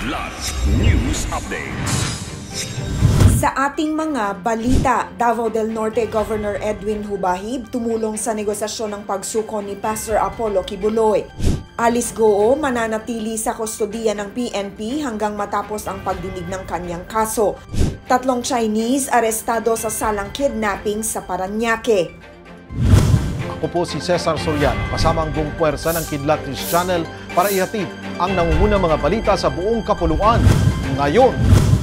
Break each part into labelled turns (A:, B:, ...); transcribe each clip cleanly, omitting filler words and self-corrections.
A: Kidlat News Updates.
B: Sa ating mga balita, Davao del Norte Governor Edwin Hubahib tumulong sa negosasyon ng pagsuko ni Pastor Apollo Kibuloy. Alice Goo mananatili sa kustodiya ng PNP hanggang matapos ang pagdinig ng kanyang kaso. 3 Chinese arestado sa salang kidnapping sa Parañaque.
C: Ako po si Cesar Soriano, kasama ang buong puwersa ng Kidlat News Channel para ihatid ang nangungunang mga balita sa buong kapuluan. Ngayon,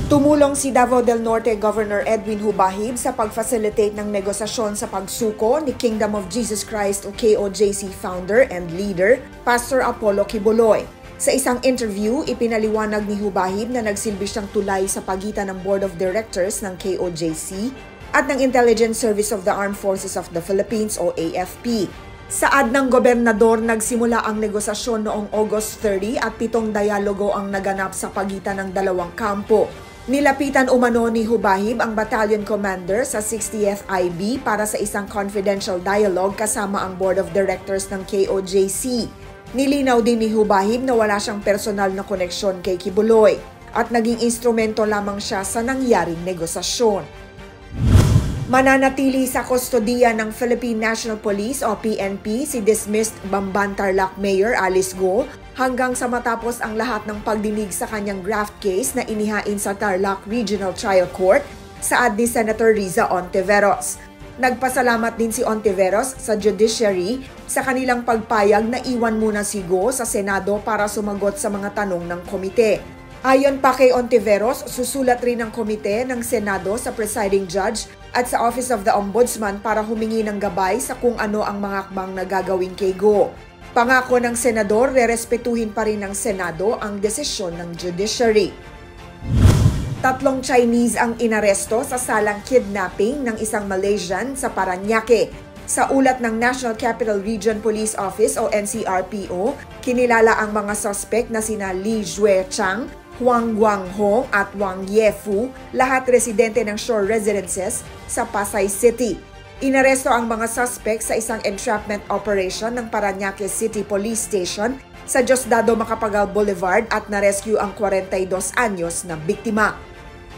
B: tumulong si Davao del Norte Governor Edwin Hubahib sa pag-facilitate ng negosasyon sa pagsuko ni Kingdom of Jesus Christ o KOJC founder and leader, Pastor Apollo Kibuloy. Sa isang interview, ipinaliwanag ni Hubahib na nagsilbi siyang tulay sa pagitan ng Board of Directors ng KOJC at ng Intelligence Service of the Armed Forces of the Philippines o AFP. Saad ng gobernador, nagsimula ang negosasyon noong August 30 at 7 dialogo ang naganap sa pagitan ng dalawang kampo. Nilapitan umano ni Hubahib ang battalion commander sa 60th IB para sa isang confidential dialogue kasama ang Board of Directors ng KOJC. Nilinaw din ni Hubahib na wala siyang personal na koneksyon kay Kibuloy at naging instrumento lamang siya sa nangyaring negosasyon. Mananatili sa kustodiya ng Philippine National Police o PNP si dismissed Bamban Tarlac Mayor Alice Goo hanggang sa matapos ang lahat ng pagdinig sa kanyang graft case na inihain sa Tarlac Regional Trial Court, saad ni Senator Riza Ontiveros. Nagpasalamat din si Ontiveros sa judiciary sa kanilang pagpayag na iwan muna si Goo sa Senado para sumagot sa mga tanong ng komite. Ayon pa kay Ontiveros, susulat rin ang komite ng Senado sa presiding judge at sa Office of the Ombudsman para humingi ng gabay sa kung ano ang mga hakbang na gagawin kay Goo. Pangako ng senador, rerespetuhin pa rin ng Senado ang desisyon ng judiciary. 3 Chinese ang inaresto sa salang kidnapping ng isang Malaysian sa Parañaque. Sa ulat ng National Capital Region Police Office o NCRPO, kinilala ang mga suspect na sina Li Juechang, Huang Guanghong at Wang Yefu, lahat residente ng Shore Residences sa Pasay City. Inaresto ang mga suspect sa isang entrapment operation ng Parañaque City Police Station sa Diosdado Macapagal Boulevard at narescue ang 42 anyos na biktima.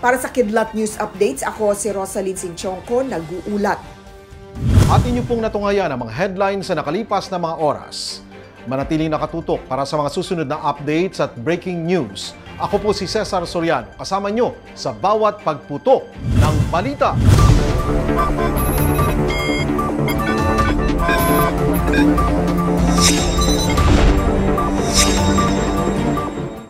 B: Para sa Kidlat News Updates, ako si Rosalyn Sinchonco, nag-uulat.
C: At inyo pong natungayan ang mga headlines sa nakalipas na mga oras. Manatiling nakatutok para sa mga susunod na updates at breaking news. Ako po si Cesar Soriano, kasama nyo sa bawat pagputok ng balita.